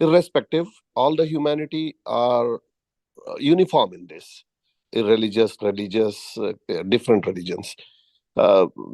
irrespective, all the humanity are uniform in this. Irreligious, religious, different religions.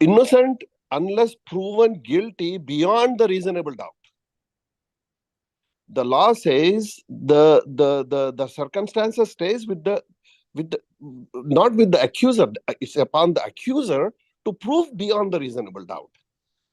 innocent unless proven guilty beyond the reasonable doubt. The law says the circumstances stays with the not with the accuser. It's upon the accuser to prove beyond the reasonable doubt.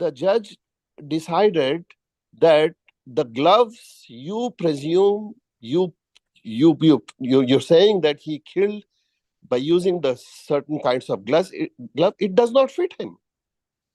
the judge decided that the gloves you presume you're saying that he killed by using the certain kinds of glove, it does not fit him.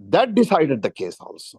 That decided the case also.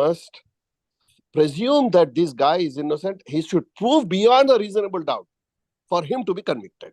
must presume that this guy is innocent, he should prove beyond a reasonable doubt for him to be convicted.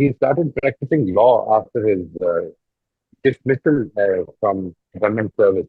he started practicing law after his dismissal from government service.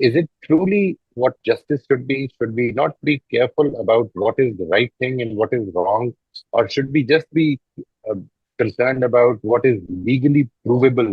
Is it truly what justice should be? Should we not be careful about what is the right thing and what is wrong? Or should we just be uh, concerned about what is legally provable?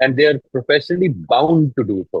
and they are professionally bound to do so.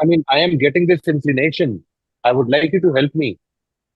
I mean, I am getting this inclination. I would like you to help me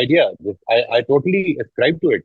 idea. I totally ascribe to it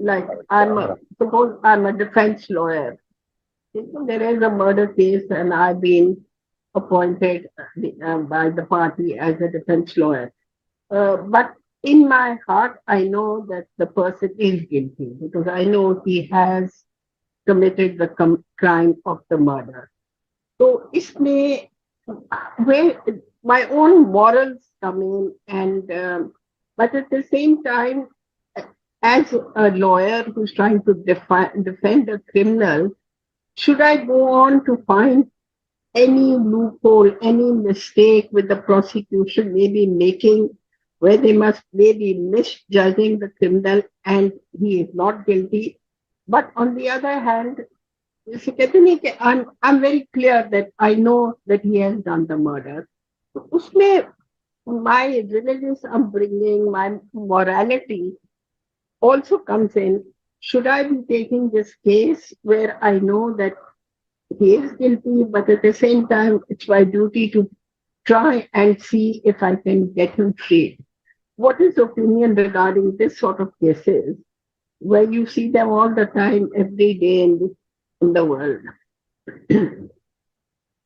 like suppose I'm a defense lawyer. There is a murder case and I've been appointed by the party as a defense lawyer. But in my heart, I know that the person is guilty because I know he has committed the crime of the murder. So where my own morals come in, and but at the same time, as a lawyer who's trying to defend a criminal, should I go on to find any loophole, any mistake with the prosecution maybe making, where they must maybe misjudging the criminal and he is not guilty? But on the other hand, I'm very clear that I know that he has done the murder. So usme my religious upbringing, my morality also comes in. Should I be taking this case where I know that he is guilty, but at the same time, it's my duty to try and see if I can get him freed? What is your opinion regarding this sort of cases where you see them all the time, every day in the world?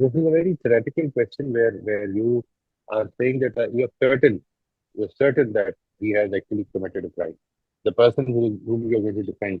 this is a very theoretical question where you are saying that you're certain that he has actually committed a crime. The person whom you are going to defend.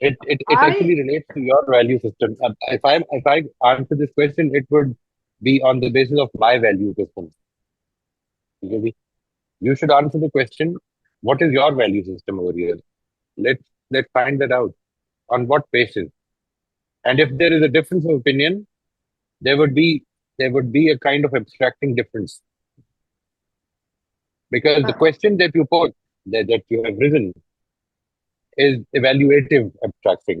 It actually relates to your value system. If I answer this question, it would be on the basis of my value system. You should answer the question, what is your value system over here? Let's find that out. On what basis? And if there is a difference of opinion, there would be a kind of abstracting difference. Because the question that you put, that you have risen, is evaluative abstracting.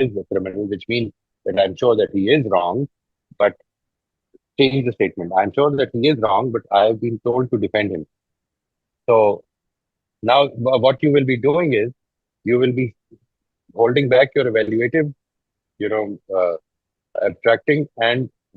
is a criminal, which means that I'm sure that he is wrong, but change the statement. I'm sure that he is wrong, but I have been told to defend him. So now what you will be doing is you will be holding back your evaluative, abstracting and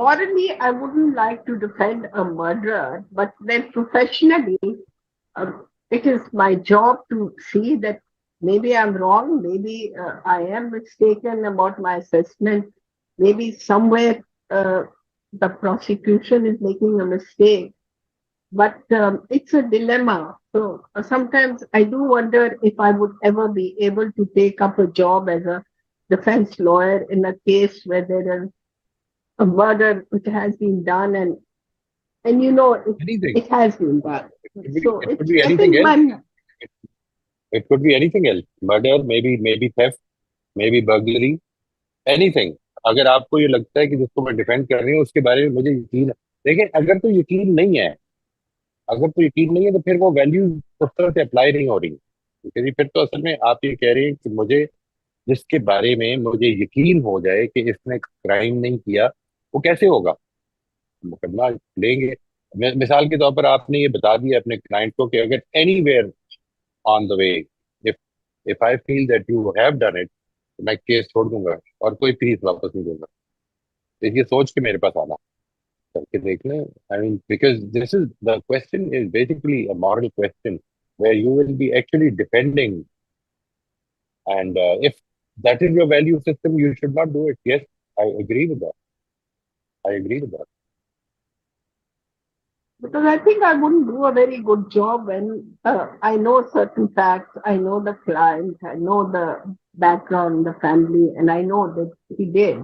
Morally, I wouldn't like to defend a murderer, but then professionally, it is my job to see that maybe I'm wrong, maybe I am mistaken about my assessment, maybe somewhere the prosecution is making a mistake, but it's a dilemma. So sometimes I do wonder if I would ever be able to take up a job as a defense lawyer in a case where there is a murder which has been done and And you know, anything. it has been done. So It could it's, be I anything think else. It could be anything else. Murder, maybe theft, maybe burglary, anything. अगर आपको ये लगता है कि जिसको मैं defend कर रही हूँ उसके बारे में मुझे यकीन है, देखिए अगर तो यकीन नहीं है, अगर तो यकीन नहीं है तो फिर वो वैल्यू उस तरह से अप्लाई नहीं हो रही, क्योंकि फिर तो असल में आप ये कह रहे हैं कि मुझे जिसके बारे में मुझे यकीन हो जाए कि इसने क्राइम नहीं किया, वो कैसे होगा? मुकदमा लेंगे। मिसाल के तौर पर आपने ये बता दिया अपने क्लाइंट को कि अगर anywhere on the way, if if I feel that you have done it, मैं केस छोड़ दूंगा और कोई फीस वापस नहीं दूंगा। तो ये सोच के मेरे पास आना, करके देख लें। I mean because this is the question is basically a moral question where you will be actually defending, and if that is your value system, you should not do it. Yes, I agree with that. I agree with that. because I think I wouldn't do a very good job when I know certain facts, I know the client, I know the background, the family, and I know that he did.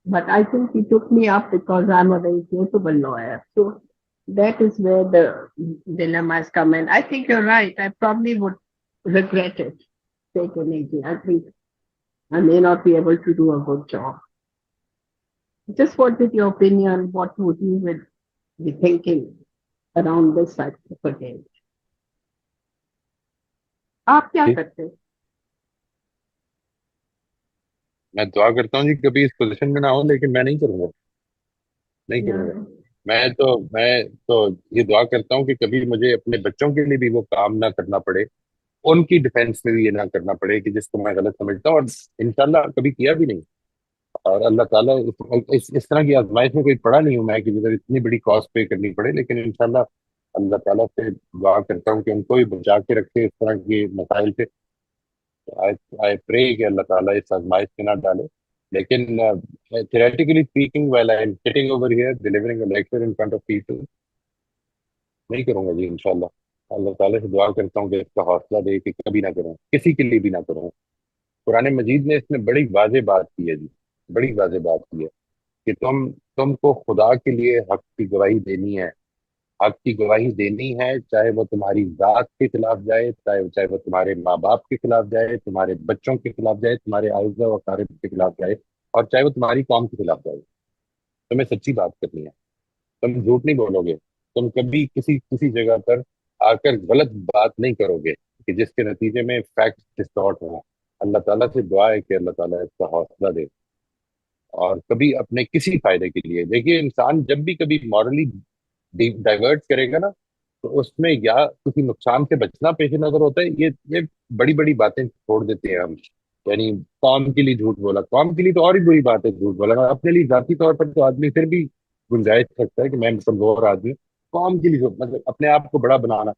But I think he took me up because I'm a very capable lawyer. So that is where the dilemmas come in. I think you're right. I probably would regret it. Taken easy. I think I may not be able to do a good job. Just wanted your opinion. What would you be thinking around this type of a case? आप क्या करते हैं? मैं दुआ करता हूँ जी कभी इस पोजीशन में ना हो, लेकिन मैं नहीं करूंगा, नहीं करूंगा। मैं तो ये दुआ करता हूँ कि कभी मुझे अपने बच्चों के लिए भी वो काम ना करना पड़े, उनकी डिफेंस में भी ये ना करना पड़े कि जिसको मैं गलत समझता हूँ, और इंशाल्लाह कभी किया भी नहीं। और अल्लाह ताला इस तरह की आजमाइश में कोई पड़ा नहीं हूं मैं कि जिधर इतनी बड़ी कॉस्ट पे करनी पड़े, लेकिन इंशाल्लाह अल्लाह ताला से दुआ करता हूँ कि उनको भी बचा के रखे इस तरह के मसाइल से। आई आई प्रे कि अल्लाह ताला इस आजमाइश में ना डाले। लेकिन theoretically speaking, while I am sitting over here delivering a lecture in front of people, नहीं करूंगा जी इंशाल्लाह। अल्लाह ताला से दुआ करता हूँ कि इसका हौसला दे कि कभी ना करूँ, किसी के लिए भी ना करूँ। कुरान मजीद ने इसमें बड़ी वाज़ेह बात की है जी, बड़ी वाज़ेह बात की है कि तुमको खुदा के लिए हक की गवाही देनी है। हक की गवाही देनी है, चाहे वो तुम्हारी जात के खिलाफ जाए, चाहे चाहे वो तुम्हारे माँ बाप के खिलाफ जाए, तुम्हारे बच्चों के खिलाफ जाए, तुम्हारे आइज़ा और अकारिब के खिलाफ जाए, और चाहे वो तुम्हारी कौम के खिलाफ जाए। तुम्हें सच्ची बात करनी है, तुम झूठ नहीं बोलोगे, तुम कभी किसी किसी जगह पर आकर गलत बात नहीं करोगे कि जिसके नतीजे में फैक्ट डिस्टॉर्ट हो। अल्लाह ताला से दुआ है कि अल्लाह ताला इसका हौसला दे। और कभी अपने किसी फायदे के लिए, देखिए इंसान जब भी कभी मॉरली डाइवर्ट करेगा ना, तो उसमें या किसी नुकसान से बचना पेश नजर होता है। ये बड़ी बड़ी बातें छोड़ देते हैं हम, यानी कौम के लिए झूठ बोला, कौम के लिए तो और ही बुरी बात है झूठ बोला। अपने लिए जाती तौर पर तो आदमी फिर भी गुंजाइश रखता है कि मैं कमजोर आदमी, कौम के लिए मतलब अपने आप को बड़ा बनाना।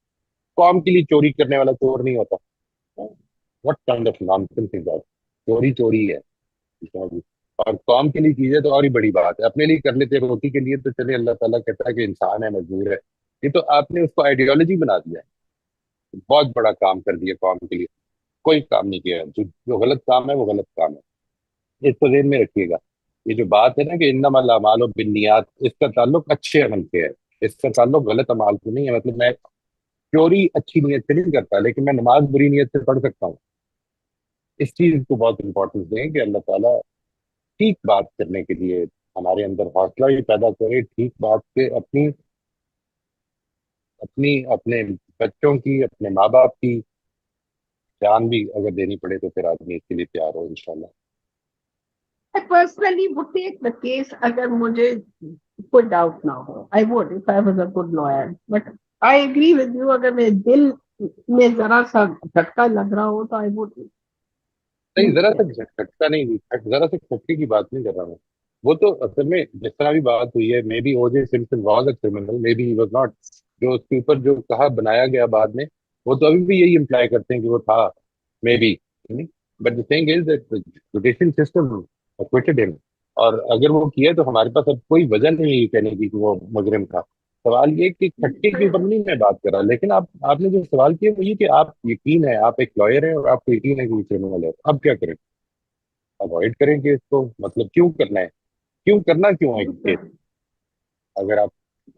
कौम के लिए चोरी करने वाला चोर नहीं होता। What kind of nonsense is that? चोरी चोरी है। और कौम के लिए कीजिए तो और ही बड़ी बात है। अपने लिए कर लेते हैं रोटी के लिए तो चलिए, अल्लाह ताला कहता है कि इंसान है, मजबूर है। ये तो आपने उसको आइडियोलॉजी बना दिया है। बहुत बड़ा काम कर दिया कौम के लिए, कोई काम नहीं किया। जो गलत काम है वो गलत काम है, इसको ध्यान में रखिएगा। ये जो बात है ना कि इन्नमल अमालु बिन्नियात, इसका ताल्लुक अच्छे अमल से है, इसका ताल्लुक गलत अमाल से नहीं है। मतलब मैं चोरी अच्छी नीयत से नहीं करता, लेकिन मैं नमाज बुरी नीयत से पढ़ सकता हूँ। इस चीज को बहुत इंपॉर्टेंस दें कि अल्लाह ताला ठीक बात करने के लिए हमारे अंदर हौसला भी पैदा करे, ठीक बात से अपनी अपनी अपने बच्चों की, अपने माँ बाप की जान भी अगर देनी पड़े तो फिर आदमी इसके लिए तैयार हो इंशाल्लाह। I personally would take the case अगर मुझे कोई डाउट ना हो. I would if I was a good lawyer. But I agree with you, अगर मेरे दिल में जरा सा झटका लग रहा हो तो I would. नहीं, जरा सा झटका नहीं, जरा सा खटके की बात नहीं कर रहा मैं। वो तो असल में जिस तरह भी बात हुई है, मे बी ओजे Simpson was a criminal, may be he was not. जो उसके ऊपर जो कहा बनाया गया बाद में, वो तो अभी भी यही इम्प्लाई करते हैं कि वो था, may be. But the thing is that judicial system acquitted him. और अगर वो किया तो हमारे पास अब कोई वजह नहीं है ये कहने की कि वो मुजरिम था। सवाल ये कि खटके के ऊपर नहीं मैं बात कर रहा, लेकिन आपने जो सवाल किया वो ये कि आप यकीन है, आप एक लॉयर हैं और आपको यकीन है कि वो क्रिमिनल है, अब क्या करें? अवॉइड करें कि इसको, मतलब क्यों करना है, क्यों करना क्यों है केस? अगर आप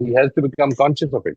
He has to become conscious of it.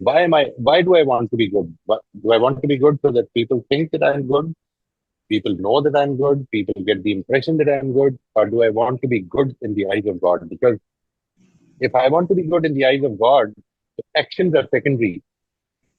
Why do I want to be good? Do I want to be good so that people think that I'm good? People know that I'm good? People get the impression that I'm good? Or do I want to be good in the eyes of God? Because if I want to be good in the eyes of God, actions are secondary.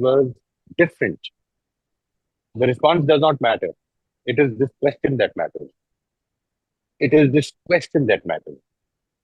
was different. The response does not matter. It is this question that matters. It is this question that matters.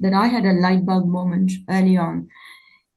that I had a light bulb moment early on.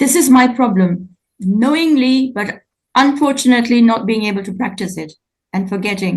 this is my problem, knowingly but unfortunately not being able to practice it and forgetting.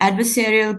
adversarial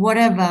whatever,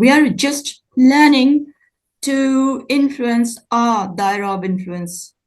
we are just learning to influence our daira of influence,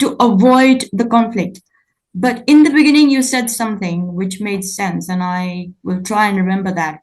to avoid the conflict. But in the beginning you said something which made sense and I will try and remember that.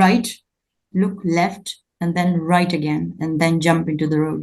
right, look left and then right again and then jump into the road.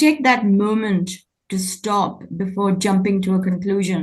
take that moment to stop before jumping to a conclusion,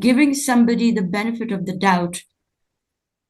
giving somebody the benefit of the doubt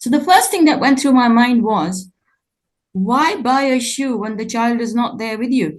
so the first thing that went through my mind was, why buy a shoe when the child is not there with you?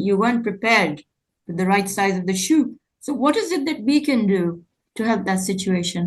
you weren't prepared with the right size of the shoe. So what is it that we can do to help that situation?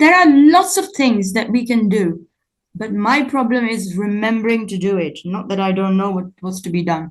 there are lots of things that we can do, but my problem is remembering to do it, not that I don't know what was to be done.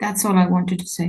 That's all I wanted to say.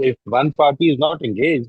if one party is not engaged,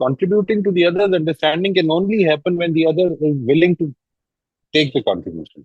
contributing to the other's understanding can only happen when the other is willing to take the contribution.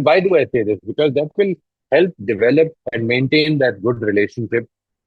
Why do I say this? Because that will help develop and maintain that good relationship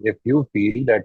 if you feel that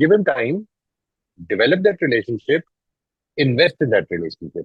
given time develop that relationship, invest in that relationship.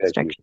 Exactly.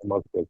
I'm also